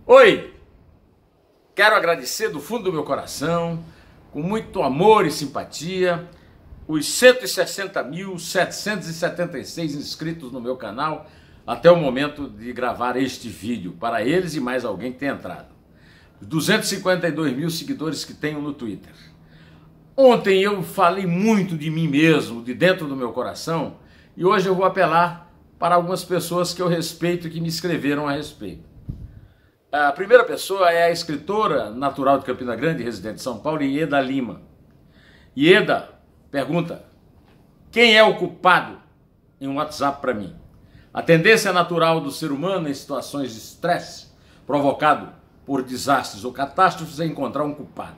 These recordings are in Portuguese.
Oi! Quero agradecer do fundo do meu coração, com muito amor e simpatia, os 160.776 inscritos no meu canal até o momento de gravar este vídeo, para eles e mais alguém que tenha entrado. Os 252 mil seguidores que tenho no Twitter. Ontem eu falei muito de mim mesmo, de dentro do meu coração, e hoje eu vou apelar para algumas pessoas que eu respeito e que me escreveram a respeito. A primeira pessoa é a escritora natural de Campina Grande, residente de São Paulo, Ieda Lima. Ieda pergunta: quem é o culpado em um WhatsApp para mim? A tendência natural do ser humano em situações de estresse provocado por desastres ou catástrofes é encontrar um culpado.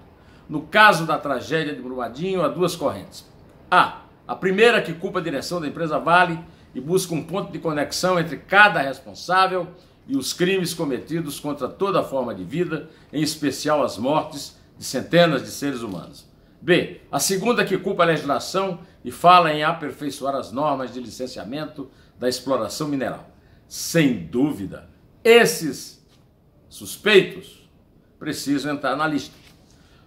No caso da tragédia de Brumadinho, há duas correntes. A primeira, que culpa a direção da empresa Vale e busca um ponto de conexão entre cada responsável e os crimes cometidos contra toda forma de vida, em especial as mortes de centenas de seres humanos. B, a segunda, que culpa a legislação e fala em aperfeiçoar as normas de licenciamento da exploração mineral. Sem dúvida, esses suspeitos precisam entrar na lista.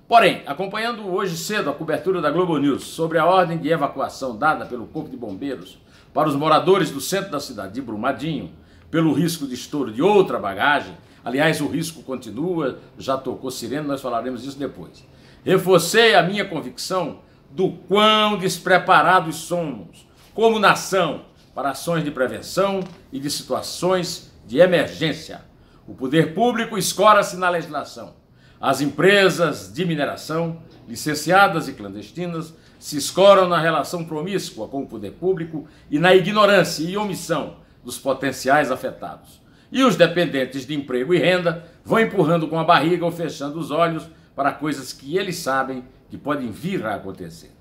Porém, acompanhando hoje cedo a cobertura da Globo News sobre a ordem de evacuação dada pelo Corpo de Bombeiros para os moradores do centro da cidade de Brumadinho, pelo risco de estouro de outra bagagem, aliás, o risco continua, já tocou sirene, nós falaremos disso depois. Reforcei a minha convicção do quão despreparados somos, como nação, para ações de prevenção e de situações de emergência. O poder público escora-se na legislação. As empresas de mineração, licenciadas e clandestinas, se escoram na relação promíscua com o poder público e na ignorância e omissão dos potenciais afetados. E os dependentes de emprego e renda vão empurrando com a barriga ou fechando os olhos para coisas que eles sabem que podem vir a acontecer.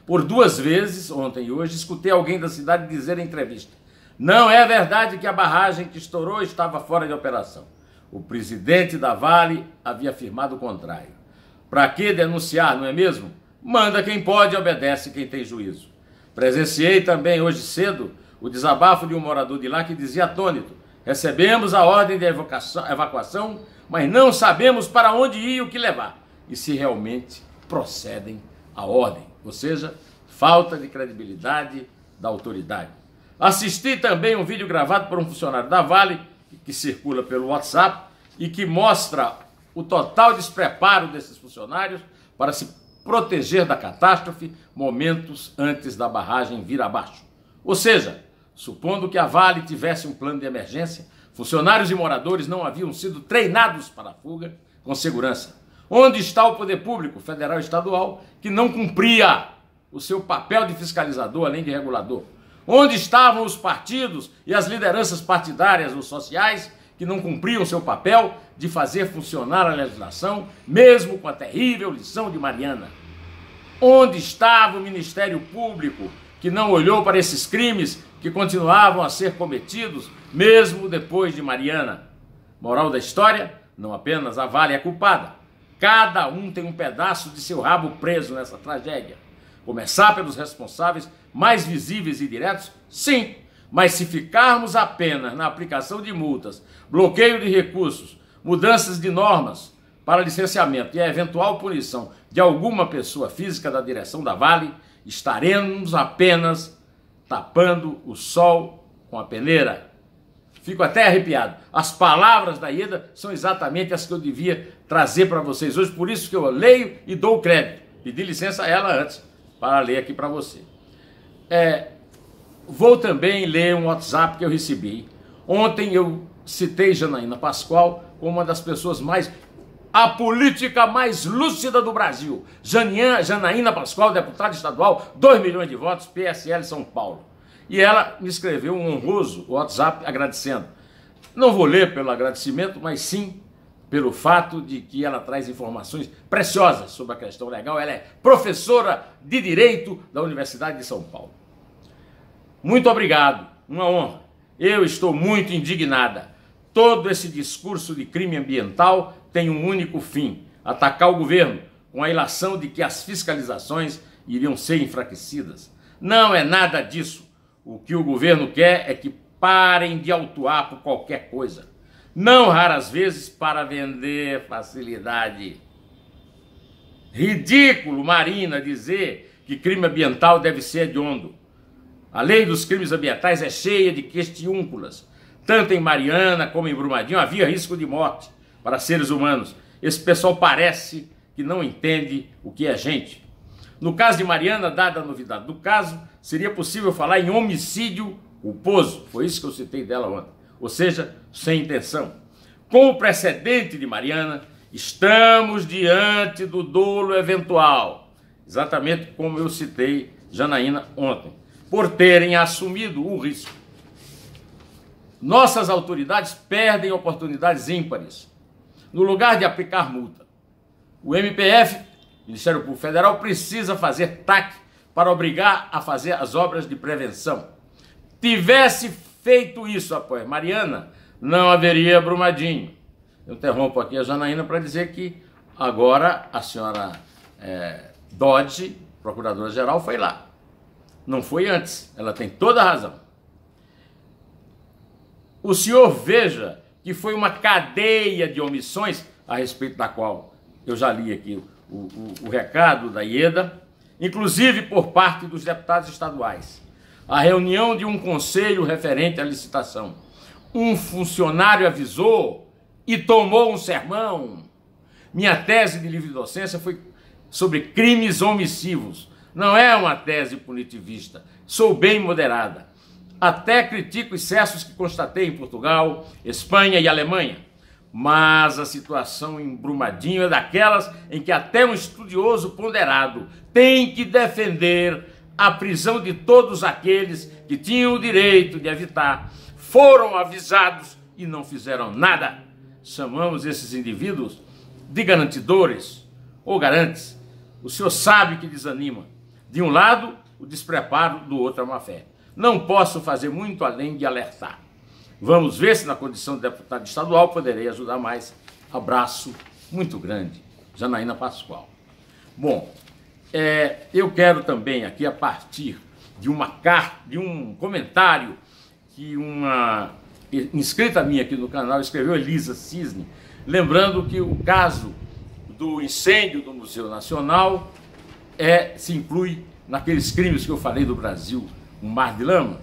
Por duas vezes, ontem e hoje, escutei alguém da cidade dizer em entrevista: não é verdade que a barragem que estourou estava fora de operação. O presidente da Vale havia afirmado o contrário. Para que denunciar, não é mesmo? Manda quem pode e obedece quem tem juízo. Presenciei também hoje cedo o desabafo de um morador de lá que dizia atônito: recebemos a ordem de evacuação, mas não sabemos para onde ir e o que levar, e se realmente procedem à ordem. Ou seja, falta de credibilidade da autoridade. Assisti também um vídeo gravado por um funcionário da Vale, que circula pelo WhatsApp, e que mostra o total despreparo desses funcionários para se proteger da catástrofe momentos antes da barragem vir abaixo. Ou seja, supondo que a Vale tivesse um plano de emergência, funcionários e moradores não haviam sido treinados para a fuga com segurança. Onde está o poder público, federal e estadual, que não cumpria o seu papel de fiscalizador, além de regulador? Onde estavam os partidos e as lideranças partidárias ou sociais que não cumpriam seu papel de fazer funcionar a legislação, mesmo com a terrível lição de Mariana? Onde estava o Ministério Público, que não olhou para esses crimes que continuavam a ser cometidos, mesmo depois de Mariana? Moral da história: não apenas a Vale é culpada. Cada um tem um pedaço de seu rabo preso nessa tragédia. Começar pelos responsáveis mais visíveis e diretos, sim, mas se ficarmos apenas na aplicação de multas, bloqueio de recursos, mudanças de normas para licenciamento e a eventual punição de alguma pessoa física da direção da Vale, estaremos apenas tapando o sol com a peneira. Fico até arrepiado. As palavras da Ieda são exatamente as que eu devia trazer para vocês hoje, por isso que eu leio e dou crédito. Pedi licença a ela antes para ler aqui para você. Vou também ler um WhatsApp que eu recebi. Ontem eu citei Janaína Pascoal como uma das pessoas a política mais lúcida do Brasil. Janaína Pascoal, deputada estadual, 2 milhões de votos, PSL São Paulo. E ela me escreveu um honroso WhatsApp agradecendo. Não vou ler pelo agradecimento, mas sim pelo fato de que ela traz informações preciosas sobre a questão legal. Ela é professora de Direito da Universidade de São Paulo. Muito obrigado, uma honra. Eu estou muito indignada. Todo esse discurso de crime ambiental tem um único fim: atacar o governo, com a ilação de que as fiscalizações iriam ser enfraquecidas. Não é nada disso. O que o governo quer é que parem de autuar por qualquer coisa. não raras vezes para vender facilidade. Ridículo, Marina, dizer que crime ambiental deve ser hediondo. A lei dos crimes ambientais é cheia de questiúnculas. Tanto em Mariana como em Brumadinho havia risco de morte para seres humanos. Esse pessoal parece que não entende o que é gente. No caso de Mariana, dada a novidade do caso, seria possível falar em homicídio culposo. Foi isso que eu citei dela ontem. Ou seja, sem intenção. Com o precedente de Mariana, estamos diante do dolo eventual. Exatamente como eu citei Janaína ontem. Por terem assumido o risco. Nossas autoridades perdem oportunidades ímpares. No lugar de aplicar multa, o MPF, Ministério Público Federal, precisa fazer TAC para obrigar a fazer as obras de prevenção. Tivesse feito isso após Mariana, não haveria Brumadinho. Eu interrompo aqui a Janaína para dizer que agora a senhora Dodge, procuradora-geral, foi lá. Não foi antes, ela tem toda a razão. O senhor veja que foi uma cadeia de omissões a respeito da qual eu já li aqui o recado da Ieda, inclusive por parte dos deputados estaduais. A reunião de um conselho referente à licitação. Um funcionário avisou e tomou um sermão. Minha tese de livre docência foi sobre crimes omissivos. Não é uma tese punitivista, sou bem moderada. Até critico excessos que constatei em Portugal, Espanha e Alemanha. Mas a situação em Brumadinho é daquelas em que até um estudioso ponderado tem que defender a prisão de todos aqueles que tinham o direito de evitar, foram avisados e não fizeram nada. Chamamos esses indivíduos de garantidores ou garantes. O senhor sabe que desanima. De um lado, o despreparo, do outro, a má-fé. Não posso fazer muito além de alertar. Vamos ver se na condição de deputado estadual poderei ajudar mais. Abraço muito grande. Janaína Pascoal. Bom, eu quero também aqui, a partir de um comentário que uma inscrita minha aqui no canal escreveu, Elisa Cisne, lembrando que o caso do incêndio do Museu Nacional se inclui naqueles crimes que eu falei do Brasil, um mar de lama.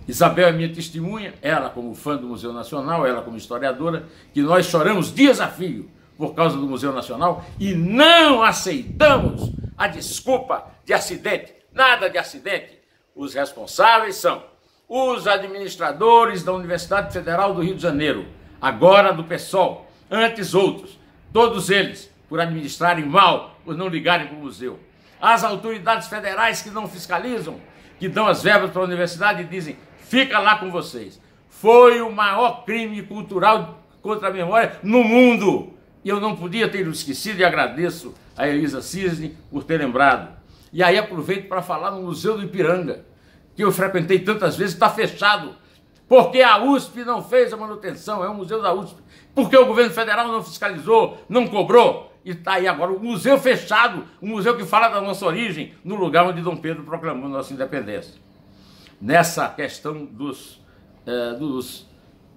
Isabel é minha testemunha, ela como fã do Museu Nacional, ela como historiadora, que nós choramos dias a fio por causa do Museu Nacional e não aceitamos a desculpa de acidente, nada de acidente. Os responsáveis são os administradores da Universidade Federal do Rio de Janeiro, agora do PSOL, antes outros, todos eles por administrarem mal, por não ligarem para o museu. As autoridades federais que não fiscalizam, que dão as verbas para a universidade e dizem, fica lá com vocês. Foi o maior crime cultural contra a memória no mundo. E eu não podia ter esquecido e agradeço a Elisa Cisne por ter lembrado. E aí aproveito para falar no Museu do Ipiranga, que eu frequentei tantas vezes, está fechado. Porque a USP não fez a manutenção, é o museu da USP. Porque o governo federal não fiscalizou, não cobrou. E está aí agora o museu fechado, um museu que fala da nossa origem, no lugar onde Dom Pedro proclamou nossa independência. Nessa questão dos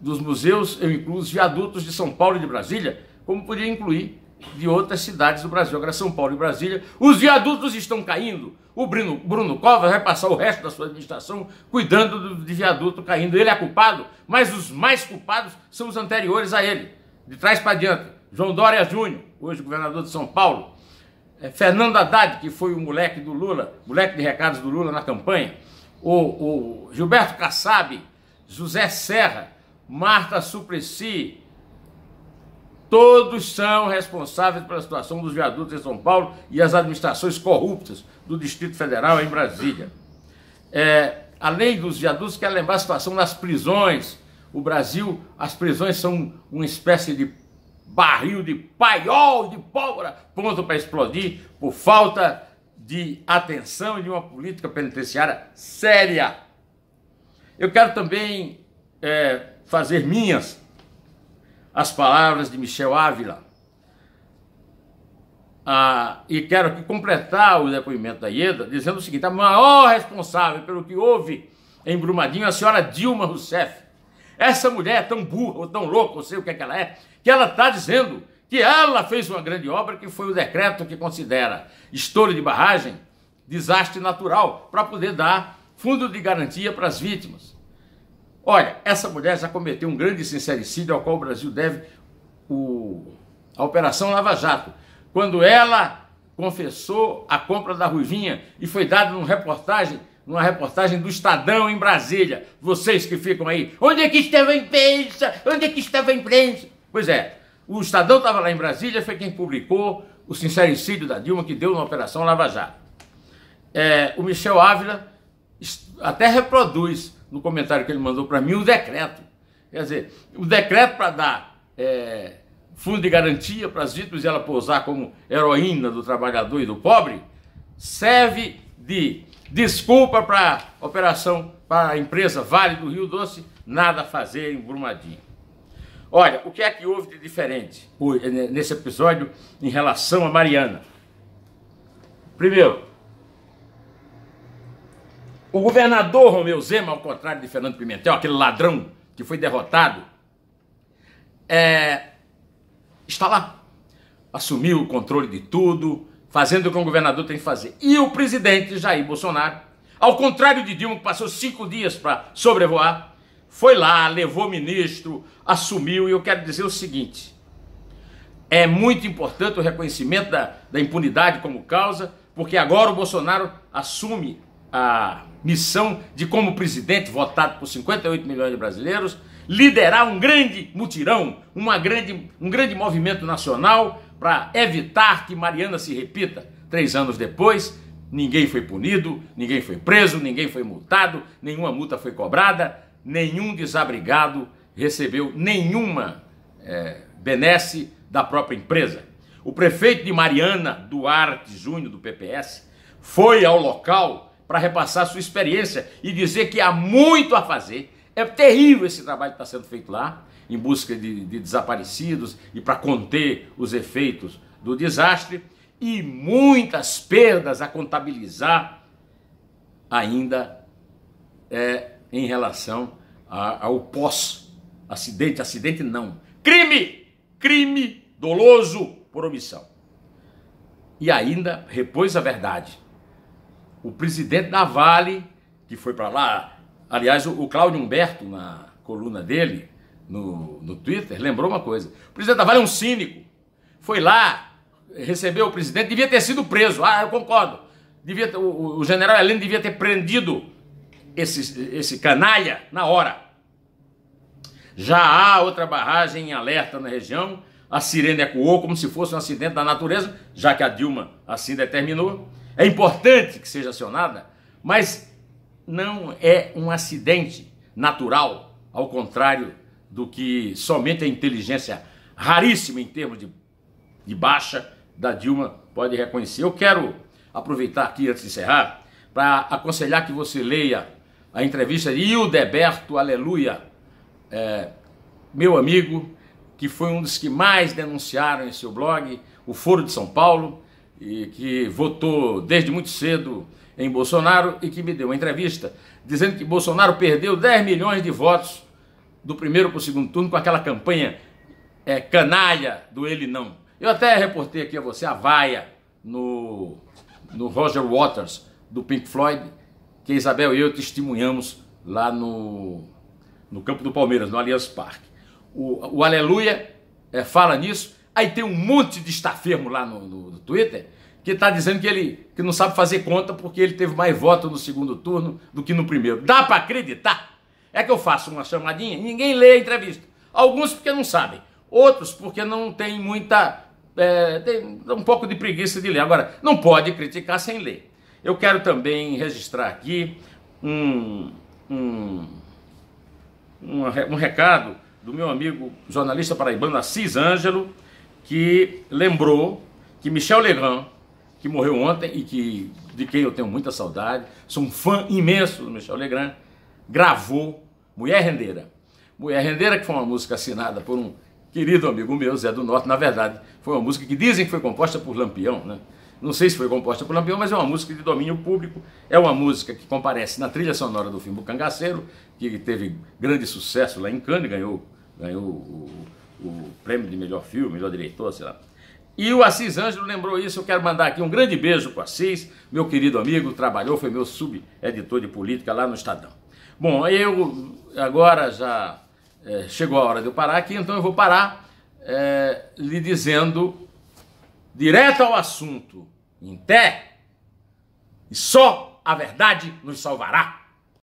museus, eu incluo os viadutos de São Paulo e de Brasília, como podia incluir de outras cidades do Brasil. Agora, São Paulo e Brasília, os viadutos estão caindo. O Bruno Covas vai passar o resto da sua administração cuidando de viaduto caindo. Ele é culpado, mas os mais culpados são os anteriores a ele, de trás para diante. João Dória Júnior, hoje governador de São Paulo. Fernando Haddad, que foi o moleque do Lula, moleque de recados do Lula na campanha. O Gilberto Kassab, José Serra, Marta Suplicy, todos são responsáveis pela situação dos viadutos em São Paulo e as administrações corruptas do Distrito Federal em Brasília. Além dos viadutos, quero lembrar a situação nas prisões. O Brasil, as prisões são uma espécie de barril de paiol, de pólvora, pronto para explodir por falta de atenção e de uma política penitenciária séria. Eu quero também fazer minhas as palavras de Michel Ávila. E quero aqui completar o depoimento da Ieda, dizendo o seguinte: a maior responsável pelo que houve em Brumadinho é a senhora Dilma Rousseff. Essa mulher é tão burra, ou tão louca, ou sei o que é que ela está dizendo que ela fez uma grande obra, que foi o decreto que considera estouro de barragem desastre natural, para poder dar fundo de garantia para as vítimas. Olha, essa mulher já cometeu um grande sincericídio ao qual o Brasil deve a Operação Lava Jato, quando ela confessou a compra da Ruivinha e foi dada numa reportagem do Estadão em Brasília. Vocês que ficam aí, onde é que estava a imprensa? Onde é que estava a imprensa? Pois é, o Estadão estava lá em Brasília, foi quem publicou o sincericídio da Dilma que deu na Operação Lava Jato. O Michel Ávila até reproduz no comentário que ele mandou para mim o decreto. Quer dizer, o decreto para dar fundo de garantia para as vítimas e ela pousar como heroína do trabalhador e do pobre, serve de desculpa para a operação, para a empresa Vale do Rio Doce nada fazer em Brumadinho. Olha, o que é que houve de diferente nesse episódio em relação a Mariana? Primeiro, o governador Romeu Zema, ao contrário de Fernando Pimentel, aquele ladrão que foi derrotado, está lá, assumiu o controle de tudo, fazendo o que um governador tem que fazer. E o presidente Jair Bolsonaro, ao contrário de Dilma, que passou 5 dias para sobrevoar, foi lá, levou ministro, assumiu, e eu quero dizer o seguinte, é muito importante o reconhecimento da impunidade como causa, porque agora o Bolsonaro assume a missão de, como presidente votado por 58 milhões de brasileiros, liderar um grande mutirão, um grande movimento nacional para evitar que Mariana se repita. 3 anos depois, ninguém foi punido, ninguém foi preso, ninguém foi multado, nenhuma multa foi cobrada, nenhum desabrigado recebeu nenhuma benesse da própria empresa. O prefeito de Mariana, Duarte Júnior, do PPS, foi ao local para repassar sua experiência e dizer que há muito a fazer. É terrível esse trabalho que está sendo feito lá, em busca de desaparecidos e para conter os efeitos do desastre, e muitas perdas a contabilizar ainda em relação ao pós-acidente. Acidente não, crime doloso por omissão. E ainda repôs a verdade. O presidente da Vale, que foi para lá, aliás, o Cláudio Humberto, na coluna dele, no Twitter, lembrou uma coisa. O presidente da Vale é um cínico. Foi lá, recebeu o presidente, devia ter sido preso. Eu concordo. O general Heleno devia ter prendido esse canalha na hora. Já há outra barragem em alerta na região. A sirene ecoou como se fosse um acidente da natureza, já que a Dilma assim determinou. É importante que seja acionada, mas não é um acidente natural, ao contrário do que somente a inteligência raríssima em termos de baixa da Dilma pode reconhecer. Eu quero aproveitar aqui, antes de encerrar, para aconselhar que você leia a entrevista de Hildeberto Aleluia, meu amigo, que foi um dos que mais denunciaram em seu blog, o Foro de São Paulo, e que votou desde muito cedo em Bolsonaro e que me deu uma entrevista dizendo que Bolsonaro perdeu 10 milhões de votos do primeiro para o segundo turno com aquela campanha canalha do ele não. Eu até reportei aqui a você a vaia no Roger Waters do Pink Floyd, que a Isabel e eu testemunhamos lá no campo do Palmeiras, no Allianz Parque. O Aleluia fala nisso. Aí tem um monte de estafermo lá no Twitter que está dizendo que não sabe fazer conta porque ele teve mais votos no segundo turno do que no primeiro. Dá para acreditar? É que eu faço uma chamadinha e ninguém lê a entrevista. Alguns porque não sabem, outros porque não tem tem um pouco de preguiça de ler. Agora, não pode criticar sem ler. Eu quero também registrar aqui um recado do meu amigo jornalista paraibano Assis Ângelo, que lembrou que Michel Legrand, que morreu ontem e de quem eu tenho muita saudade, sou um fã imenso do Michel Legrand, gravou Mulher Rendeira. Mulher Rendeira, que foi uma música assinada por um querido amigo meu, Zé do Norte. Na verdade, foi uma música que dizem que foi composta por Lampião, né? Não sei se foi composta por Lampião, mas é uma música de domínio público. É uma música que comparece na trilha sonora do filme O Cangaceiro, que teve grande sucesso lá em Cannes, ganhou o prêmio de melhor filme, melhor diretor, sei lá. E o Assis Ângelo lembrou isso. Eu quero mandar aqui um grande beijo para o Assis, meu querido amigo, trabalhou, foi meu subeditor de política lá no Estadão. Bom, eu agora já chegou a hora de eu parar aqui, então eu vou parar lhe dizendo direto ao assunto, em pé, e só a verdade nos salvará.